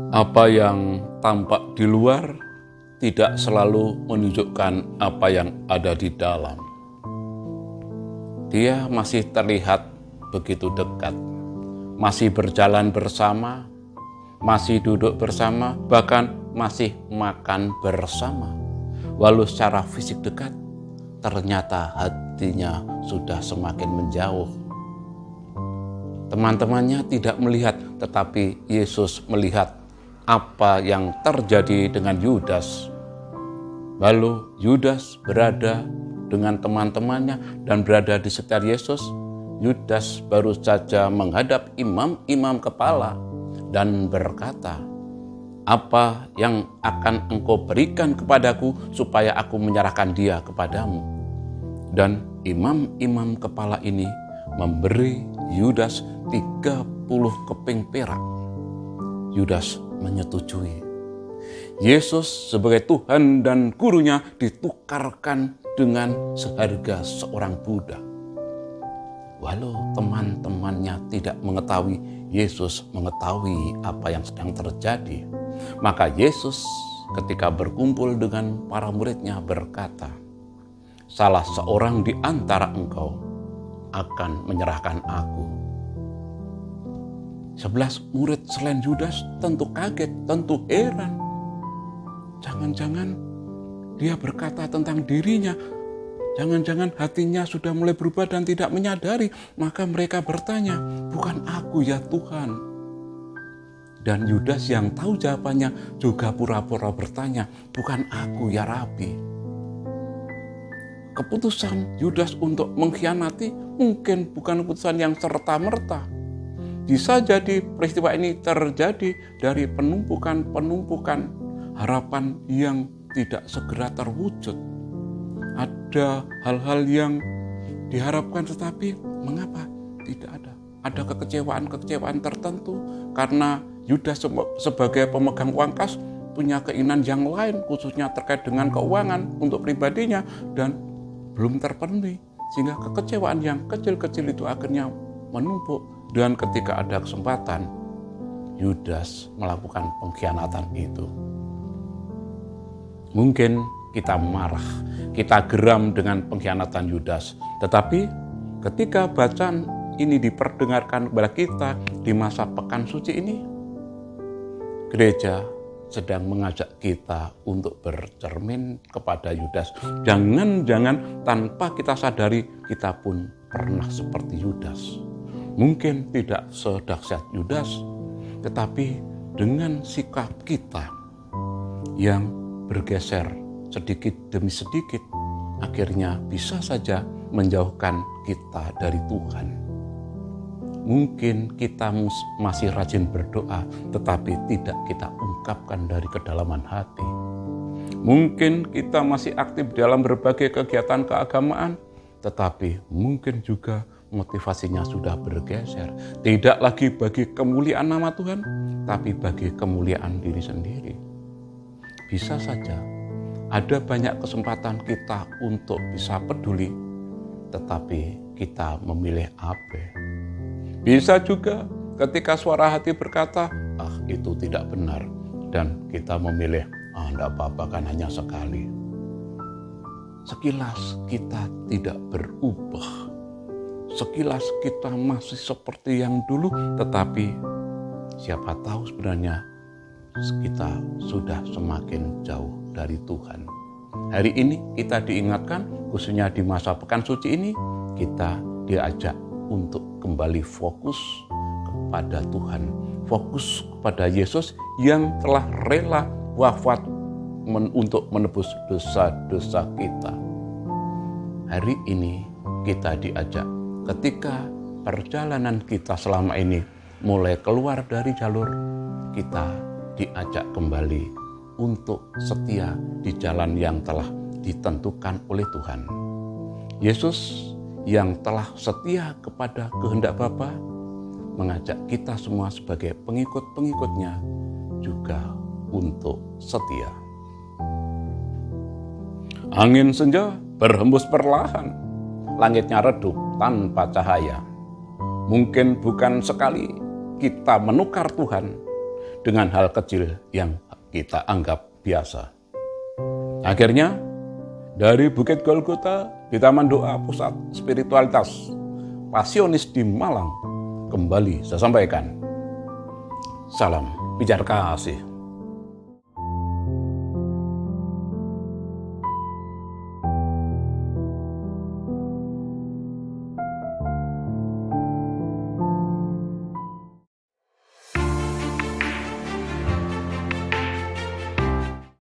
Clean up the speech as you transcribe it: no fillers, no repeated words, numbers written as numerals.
Apa yang tampak di luar tidak selalu menunjukkan apa yang ada di dalam. Dia masih terlihat begitu dekat, masih berjalan bersama, masih duduk bersama, bahkan masih makan bersama. Walau secara fisik dekat, ternyata hatinya sudah semakin menjauh. Teman-temannya tidak melihat, tetapi Yesus melihat apa yang terjadi dengan Yudas. Lalu Yudas berada dengan teman-temannya dan berada di sekitar Yesus. Yudas baru saja menghadap imam-imam kepala dan berkata, "Apa yang akan engkau berikan kepadaku supaya aku menyerahkan dia kepadamu?" Dan imam-imam kepala ini memberi Yudas 30 keping perak. Yudas menyetujui. Yesus sebagai Tuhan dan gurunya ditukarkan dengan seharga seorang budak. Walau teman-temannya tidak mengetahui, Yesus mengetahui apa yang sedang terjadi. Maka Yesus ketika berkumpul dengan para muridnya berkata, "Salah seorang di antara engkau akan menyerahkan aku." 11 murid selain Yudas tentu kaget, tentu heran. Jangan-jangan dia berkata tentang dirinya. Jangan-jangan hatinya sudah mulai berubah dan tidak menyadari. Maka mereka bertanya, "Bukan aku ya Tuhan?" Dan Yudas yang tahu jawabannya juga pura-pura bertanya, "Bukan aku ya Rabi?" Keputusan Yudas untuk mengkhianati mungkin bukan keputusan yang serta-merta. Bisa jadi peristiwa ini terjadi dari penumpukan harapan yang tidak segera terwujud. Ada hal-hal yang diharapkan tetapi mengapa tidak ada? Ada kekecewaan tertentu karena Yudas sebagai pemegang uang kas punya keinginan yang lain khususnya terkait dengan keuangan untuk pribadinya dan belum terpenuhi. Sehingga kekecewaan yang kecil-kecil itu akhirnya menumpuk. Dan ketika ada kesempatan, Yudas melakukan pengkhianatan itu. Mungkin kita marah, kita geram dengan pengkhianatan Yudas. Tetapi ketika bacaan ini diperdengarkan kepada kita di masa pekan suci ini, gereja sedang mengajak kita untuk bercermin kepada Yudas. Jangan-jangan tanpa kita sadari kita pun pernah seperti Yudas. Mungkin tidak sedahsyat Yudas, tetapi dengan sikap kita yang bergeser sedikit demi sedikit, akhirnya bisa saja menjauhkan kita dari Tuhan. Mungkin kita masih rajin berdoa, tetapi tidak kita ungkapkan dari kedalaman hati. Mungkin kita masih aktif dalam berbagai kegiatan keagamaan, tetapi mungkin juga motivasinya sudah bergeser. Tidak lagi bagi kemuliaan nama Tuhan, tapi bagi kemuliaan diri sendiri. Bisa saja ada banyak kesempatan kita untuk bisa peduli, tetapi kita memilih abai. Bisa juga ketika suara hati berkata, itu tidak benar, dan kita memilih, enggak apa-apa kan hanya sekali. Sekilas kita tidak berubah. Sekilas kita masih seperti yang dulu, tetapi siapa tahu sebenarnya kita sudah semakin jauh dari Tuhan. Hari ini kita diingatkan, khususnya di masa pekan suci ini, kita diajak untuk kembali fokus kepada Tuhan. Fokus kepada Yesus yang telah rela wafat untuk menebus dosa-dosa kita. Hari ini kita diajak ketika perjalanan kita selama ini mulai keluar dari jalur, kita diajak kembali untuk setia di jalan yang telah ditentukan oleh Tuhan. Yesus yang telah setia kepada kehendak Bapa mengajak kita semua sebagai pengikut-pengikutnya juga untuk setia. Angin senja berhembus perlahan, langitnya redup tanpa cahaya. Mungkin bukan sekali kita menukar Tuhan, dengan hal kecil yang kita anggap biasa. Akhirnya, dari Bukit Golgota di Taman Doa Pusat Spiritualitas Pasionis di Malang kembali saya sampaikan. Salam pijar kasih.